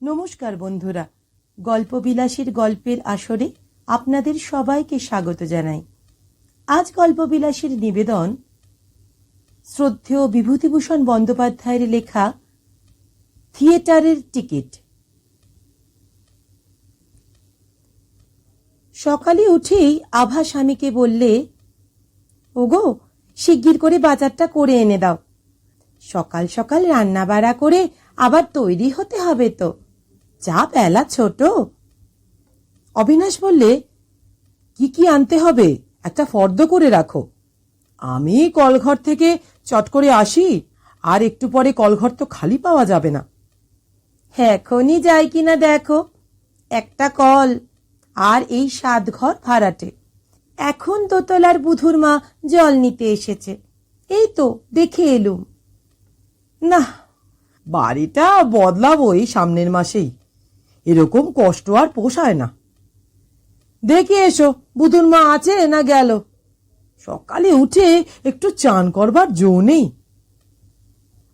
নমস্কার বন্ধুরা, গল্পবিলাসীর গল্পের আসরে আপনাদের সবাইকে স্বাগত জানাই। আজ গল্পবিলাসীর নিবেদন শ্রদ্ধেয় বিভূতিভূষণ বন্দ্যোপাধ্যায়ের লেখা থিয়েটারের টিকিট। সকালে উঠেই আভা স্বামীকে বললে, ওগো, শিগগির করে বাজারটা করে এনে দাও। সকাল সকাল রান্না বাড়া করে আবার তৈরি হতে হবে তো, যা বেলা ছোট। অবিনাশ বললে, কি কি আনতে হবে একটা ফর্দ করে রাখো। আমি কলঘর থেকে চট করে আসি, আর একটু পরে কলঘর তো খালি পাওয়া যাবে না। এখনই যাই কিনা দেখো, একটা কল আর এই 7 ঘর ভাড়াটে। এখন দোতলার বুধুর মা জল নিতে এসেছে, এই তো দেখে এলুম। না, বাড়িটা বদলাবো এই সামনের মাসেই, এরকম কষ্ট আর পোষায় না। দেখে এসো বুধুর মা আছে না গেল। সকালে উঠে একটু চান করবার জো নেই।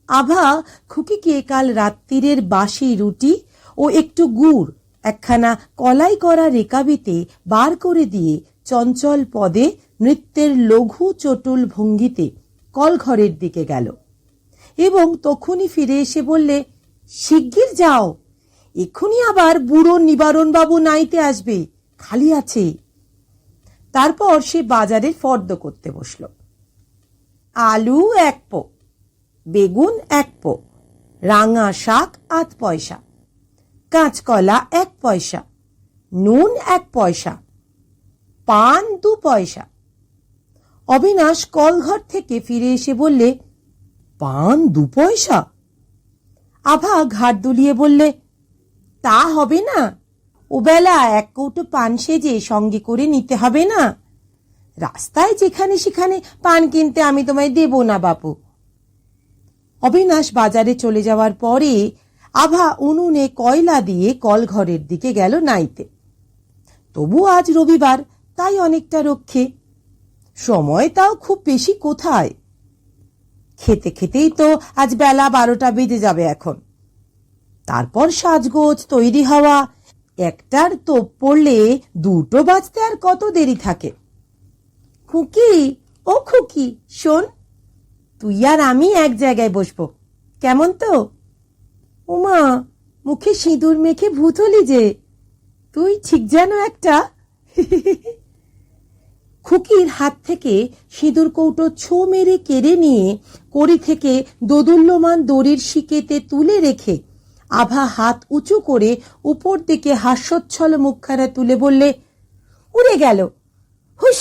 আভা খুকিকে কাল রাত্রিরের বাসি রুটি ও একটু গুড় একখানা কলাই করা রেকাবিতে বার করে দিয়ে চঞ্চল পদে নৃত্যের লঘু চটুল ভঙ্গিতে কলঘরের দিকে গেল এবং তখনই ফিরে এসে বললে, শিগগির যাও, এক্ষুনি আবার বুড়ো নিবারণ বাবু নাইতে আসবে, খালি আছে। তারপর সে বাজারে ফর্দ করতে বসল। আলু 1 পো, বেগুন 1 পো, রাঙা শাক 8 পয়সা, কাঁচকলা 1 পয়সা, নুন 1 পয়সা, পান 2 পয়সা। অবিনাশ কলঘর থেকে ফিরে এসে বললে, পান 2 পয়সা? আভা ঘাট দুলিয়ে বললে, তা হবে না, ওবেলা 1 কৌটো পান সেজে সঙ্গে করে নিতে হবে না। রাস্তায় যেখানে সেখানে পান কিনতে আমি তোমায় দেব না বাপু। অবিনাশ বাজারে চলে যাওয়ার পরে আভা উনুনে কয়লা দিয়ে কলঘরের দিকে গেল নাইতে। তবু আজ রবিবার, তাই অনেকটা রক্ষে। সময় তাও খুব বেশি কোথায়, খেতে খেতেই তো আজ বেলা 12টা বেজে যাবে এখন। তারপর সাজগোজ তৈরি হওয়া, 1টার তোপ পড়লে 2টো বাজতে আর কত দেরি থাকে। খুকি, ও খুকি, শোন, তুই আর আমি এক জায়গায় বসবো, কেমন তো? ওমা, মুখে সিঁদুর মেখে ভূত হলি যে, তুই ঠিক যেন একটা। খুকির হাত থেকে সিঁদুর কৌটো ছো মেরে কেড়ে নিয়ে কড়ি থেকে দোদুল্যমান দড়ির শিকেতে তুলে রেখে আভা হাত উঁচু করে উপর দিকে হাস্যোচ্ছল মুখখানা তুলে বললে, উড়ে গেল, হুস,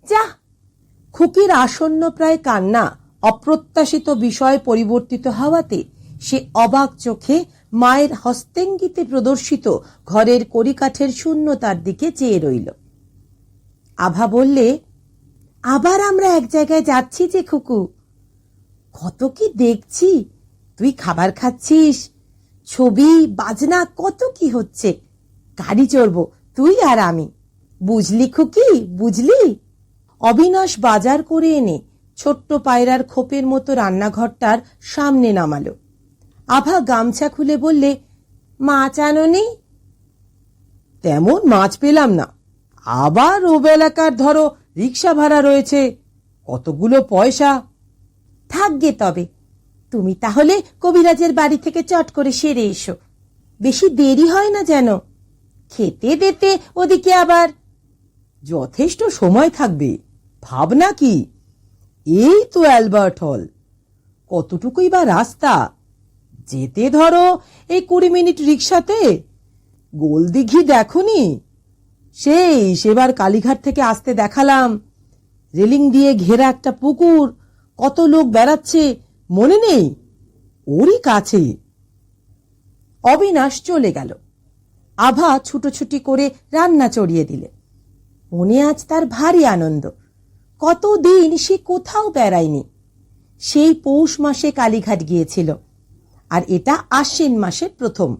যা। খুকির আসন্ন প্রায় কান্না অপ্রত্যাশিত বিষয় পরিবর্তিত হওয়াতে সে অবাক চোখে মায়ের হস্তেঙ্গিতে প্রদর্শিত ঘরের কড়িকাঠের শূন্যতার দিকে চেয়ে রইল। আভা বললে, আবার আমরা এক জায়গায় যাচ্ছি যে খুকু। কত কি দেখছি, তুই খাবার খাচ্ছিস, ছবি বাজনা কত কি হচ্ছে। গাড়ি চড়বো তুই আর আমি, বুঝলি খুকি, বুঝলি? অবিনাশ বাজার করে এনে ছোট্ট পায়রার খোপের মতো রান্নাঘরটার সামনে নামালো। আভা গামছা খুলে বললে, মাছ আনোনি? তেমন মাছ পেলাম না, আবার ওবেলাকার ধরো রিক্সা ভাড়া রয়েছে, কতগুলো পয়সা। থাকবে তবে, তুমি তাহলে কবিরাজের বাড়ি থেকে চট করে সেরে এসো, বেশি দেরি হয় না যেন। খেতে দিতে ওদিকে আবার। যথেষ্ট সময় থাকবে, ভাবনা কি, এই তো অ্যালবার্ট হল, কতটুকুই বা রাস্তা, যেতে ধরো এই 20 মিনিট রিক্সাতে। গোলদিঘি দেখনি? সেই সেবার কালীঘাট থেকে আসতে দেখালাম, রেলিং দিয়ে ঘেরা একটা পুকুর, কত লোক বেড়াচ্ছে, মনে নেই? ওরই কাছে। অবিনাশ চলে গেল। আভা ছুটোছুটি করে রান্না চড়িয়ে দিলে। মনে আজ তার ভারী আনন্দ, কতদিন সে কোথাও বেড়ায়নি। সেই পৌষ মাসে কালীঘাট গিয়েছিল, আর এটা আশ্বিন মাসের প্রথম।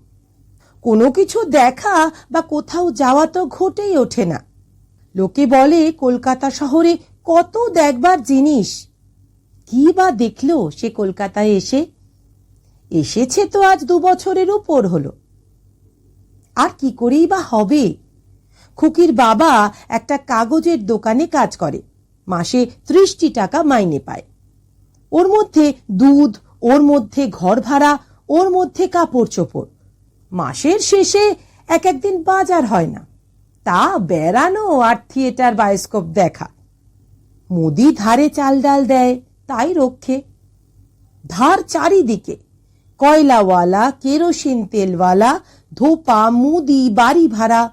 কোনো কিছু দেখা বা কোথাও যাওয়া তো ঘটেই ওঠে না। লোকে বলে কলকাতা শহরে কত দেখবার জিনিস, কি বা দেখলো সে কলকাতায় এসে? এসেছে তো আজ 2 বছরের উপর হলো। আর কি করেই বা হবে। খুকির বাবা একটা কাগজের দোকানে কাজ করে, মাসে 30টি টাকা মাইনে পায়। ওর মধ্যে দুধ, ওর মধ্যে ঘর ভাড়া, ওর মধ্যে কাপড় চোপড়। মাসের শেষে একদিন বাজার হয় না, তা বেড়ানো আর থিয়েটার বায়োস্কোপ দেখা। মুদি ধারে চাল ডাল দেয়, তাই রক্ষে। ধার চারিদিকে, কয়লাওয়ালা, কেরোসিন তেলওয়ালা, ধোপা, মুদি, বাড়ি ভাড়া।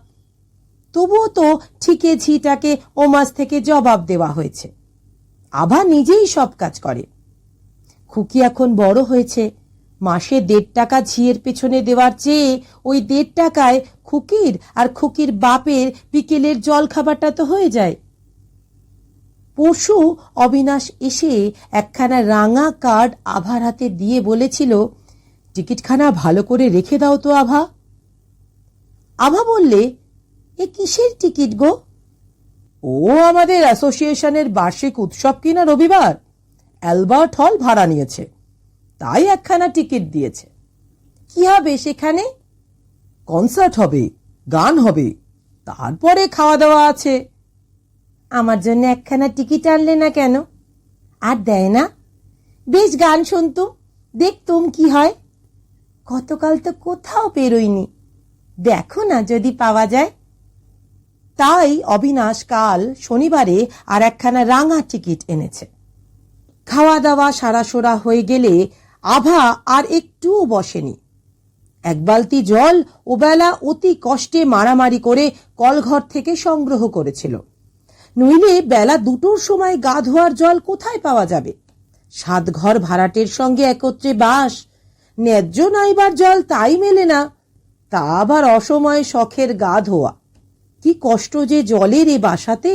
তবুও তো ঠিকে ঝিটাকে ও মাস থেকে জবাব দেওয়া হয়েছে। আভা নিজেই সব কাজ করে। খুকি এখন বড় হয়েছে, মাসে 1.5 টাকা ঝিয়ের পেছনে দেওয়ার চেয়ে ওই 1.5 টাকায় খুকির আর খুকির বাপের বিকেলের জল খাবারটা তো হয়ে যায়। পরশু অবিনাশ এসে একখানা রাঙা কার্ড আভার হাতে দিয়ে বলেছিল, টিকিটখানা ভালো করে রেখে দাও তো আভা। আভা বললে, এ কিসের টিকিট গো? ও আমাদের অ্যাসোসিয়েশনের বার্ষিক উৎসব কিনা রবিবার, অ্যালবার্ট হল ভাড়া নিয়েছে, তাই একখানা টিকিট দিয়েছে। কি হবে সেখানে? কনসার্ট হবে, গান হবে, তারপরে খাওয়া দাওয়া আছে। আমার জন্য একখানা টিকিট আনলে না কেন? আর দেয় না? বেশ গান শুনতুম, দেখতুম কি হয়। গতকাল তো কোথাও বেরোয়নি, দেখো না যদি পাওয়া যায়। তাই অবিনাশ কাল শনিবারে আর একখানা রাঙা টিকিট এনেছে। খাওয়া দাওয়া সারাসোরা হয়ে গেলে আভা আর একটুও বসেনি। 1 বালতি জল ওবেলা অতি কষ্টে মারামারি করে কলঘর থেকে সংগ্রহ করেছিল, নইলে বেলা 2টোর সময় গা ধোয়ার জল কোথায় পাওয়া যাবে? 7 ঘর ভাড়াটের সঙ্গে একত্রে বাস, ন্যায্য নাইবার জল তাই মেলে না, তা আবার অসময়ে শখের গা ধোয়া। কি কষ্ট যে জলের এ বাসাতে।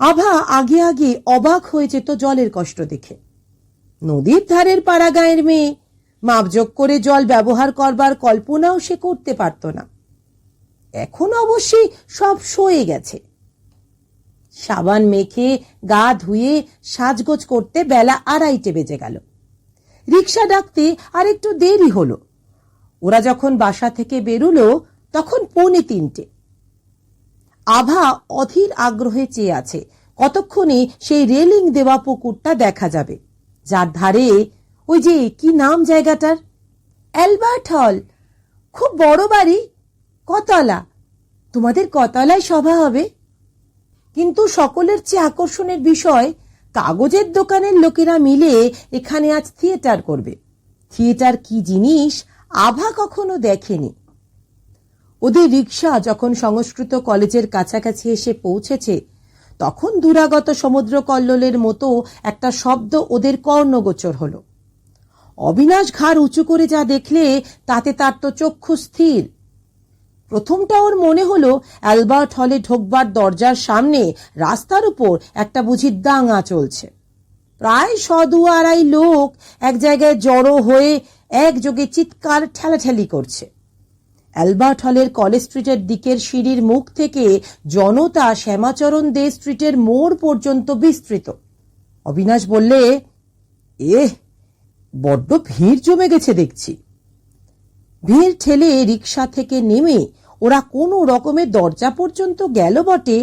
আভা আগে আগে অবাক হয়ে যেত জলের কষ্ট দেখে। নদীর ধারের পাড়া গাঁয়ের মেয়ে, মাপজোক করে জল ব্যবহার করবার কল্পনাও সে করতে পারত না। এখন অবশ্যই সব সয়ে গেছে। সাবান মেখে গা ধুয়ে সাজগোজ করতে বেলা 2:30 বেজে গেল। রিক্সা ডাকতে আর একটু দেরি হলো। ওরা যখন বাসা থেকে বেরুলো তখন 2:45। আভা অধীর আগ্রহে চেয়ে আছে কতক্ষণে সেই রেলিং দেওয়া পুকুরটা দেখা যাবে, যার ধারে ওই যে কি নাম জায়গাটার, অ্যালবার্ট হল। খুব বড় বাড়ি, কতলা? তোমাদের কতলায় সভা হবে? কিন্তু সকলের চেয়ে আকর্ষণের বিষয়, কাগজের দোকানের লোকেরা মিলে এখানে আজ থিয়েটার করবে। থিয়েটার কি জিনিস আভা কখনো দেখেনি। ওদের রিক্সা যখন সংস্কৃত কলেজের কাছাকাছি এসে পৌঁছেছে, তখন দূরাগত সমুদ্র কল্লোলের মতো একটা শব্দ ওদের কর্ণগোচর হলো। অবিনাশ ঘাড় উঁচু করে যা দেখলে তাতে তার তো চক্ষু স্থির। প্রথমটা ওর মনে হলো অ্যালবার্ট হলে ঢোকবার দরজার সামনে রাস্তার উপর একটা বুঝি দাঙ্গা চলছে। প্রায় 100-250 লোক এক জায়গায় জড়ো হয়ে একযোগে চিৎকার ঠেলাঠেলি করছে। অ্যালবার্ট হলের কলেজ স্ট্রিটের দিকের সিঁড়ির মুখ থেকে জনতা শ্যামাচরণ দে স্ট্রিটের মোড় পর্যন্ত বিস্তৃত। অবিনাশ বললে, বড্ড ভিড় জমে গেছে দেখছি। ভিড় ঠেলে রিক্সা থেকে নেমে ওরা কোনো রকমে দরজা পর্যন্ত গেল বটে,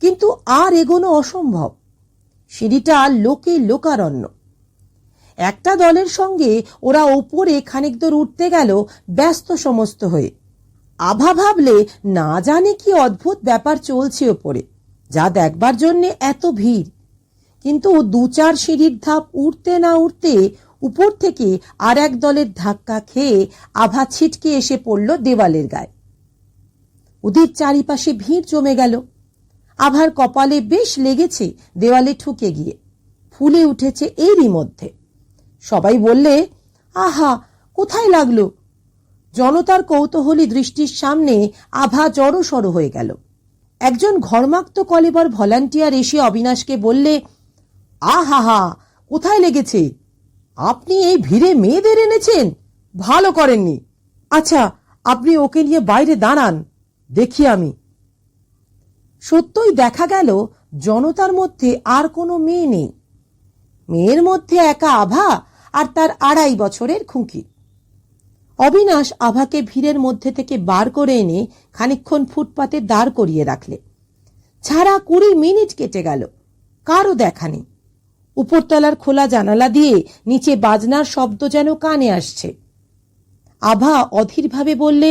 কিন্তু আর এগোনো অসম্ভব। সিঁড়িটা লোকে লোকারণ্য। একটা দলের সঙ্গে ওরা ওপরে খানিক দূর উঠতে গেল ব্যস্ত সমস্ত হয়ে। আভা ভাবলে না জানে কি অদ্ভুত ব্যাপার চলছে ওপরে, যা দেখবার জন্য এত ভিড়। কিন্তু 2-4 সিঁড়ির ধাপ উঠতে না উঠতে উপর থেকে আর এক দলের ধাক্কা খেয়ে আভা ছিটকে এসে পড়ল দেওয়ালের গায়ে। ওদের চারিপাশে ভিড় জমে গেল। আভার কপালে বেশ লেগেছে দেওয়ালে ঠুকে গিয়ে, ফুলে উঠেছে এরই মধ্যে। সবাই বললে, আহা, কোথায় লাগলো? জনতার কৌতূহলী দৃষ্টির সামনে আভা জড়সড় হয়ে গেল। একজন ঘর্মাক্ত কলেবর ভলান্টিয়ার এসে অবিনাশকে বললে, আহা, কোথায় লেগেছে? আপনি এই ভিড়ে মেয়েদের এনেছেন, ভালো করেননি। আচ্ছা, আপনি ওকে নিয়ে বাইরে দাঁড়ান, দেখি আমি। সত্যই দেখা গেল জনতার মধ্যে আর কোনো মেয়ে নেই। মেয়ের মধ্যে একা আভা আর তার 2.5 বছরের খুঁকি। অবিনাশ আভাকে ভিড়ের মধ্যে থেকে বার করে এনে খানিকক্ষণ ফুটপাতে দাঁড় করিয়ে রাখলে। ছাড়া 20 মিনিট কেটে গেল, কারও দেখা নেই। উপরতলার খোলা জানালা দিয়ে নিচে বাজনার শব্দ যেন কানে আসছে। আভা অধীরভাবে বললে,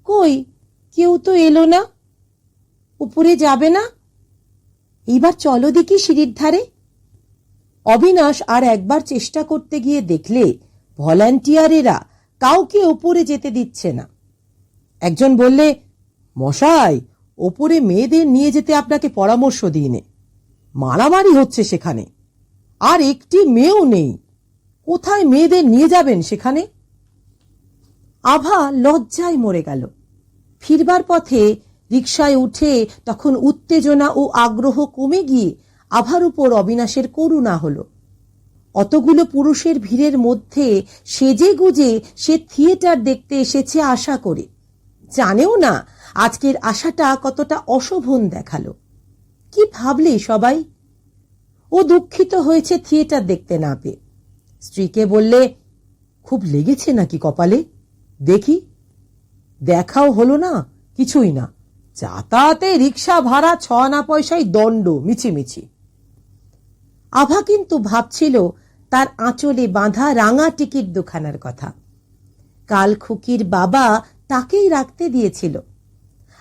কই, কেউ তো এলো না। উপরে যাবে না? এইবার চলো দেখি সিঁড়ির ধারে। অবিনাশ আর একবার চেষ্টা করতে গিয়ে দেখলে ভলান্টিয়ারেরা কাউকে ওপরে যেতে দিচ্ছে না। একজন বললে, মশাই, ওপরে মেয়েদের নিয়ে যেতে আপনাকে পরামর্শ দিইনে, মারামারি হচ্ছে সেখানে, আর একটি মেয়েও নেই, কোথায় মেয়েদের নিয়ে যাবেন সেখানে? আভা লজ্জায় মরে গেল। ফিরবার পথে রিকশায় উঠে তখন উত্তেজনা ও আগ্রহ কমে গিয়ে আভার উপর অবিনাশের করুণা হলো। অতগুলো পুরুষের ভিড়ের মধ্যে সেজে গুজে সে থিয়েটার দেখতে এসেছে আশা করে, জানেও না আজকের আশাটা কতটা অশোভন দেখালো। কি ভাবলে সবাই? ও দুঃখিত হয়েছে থিয়েটার দেখতে না পেয়ে। স্ত্রীকে বললে, খুব লেগেছে নাকি কপালে? দেখি। দেখাও হলো না, কিছুই না, যাতায়াতে রিক্সা ভাড়া 6 আনা পয়সায় দণ্ড, মিছিমিছি। আভা কিন্তু ভাবছিল তার আঁচলে বাঁধা রাঙা টিকিট দুখানার কথা। কাল খুকির বাবা তাকেই রাখতে দিয়েছিল।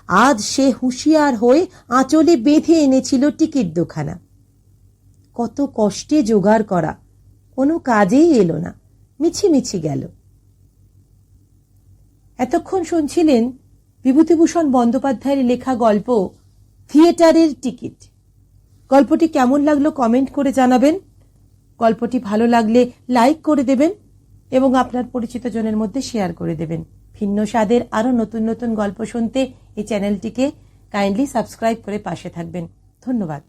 আজ সে হুঁশিয়ার হয়ে আঁচলে বেঁধে এনেছিল টিকিট দুখানা। কত কষ্টে জোগাড় করা, কোনো কাজেই এলো না, মিছিমিছি গেল। এতক্ষণ শুনছিলেন বিভূতিভূষণ বন্দ্যোপাধ্যায়ের লেখা গল্প থিয়েটারের টিকিট। গল্পটি কেমন লাগলো কমেন্ট করে জানাবেন। গল্পটি ভালো লাগলে লাইক করে দেবেন এবং আপনার পরিচিত জনের মধ্যে শেয়ার করে দেবেন। ভিন্ন স্বাদের আরো নতুন নতুন গল্প শুনতে এই চ্যানেলটিকে কাইন্ডলি সাবস্ক্রাইব করে পাশে থাকবেন। ধন্যবাদ।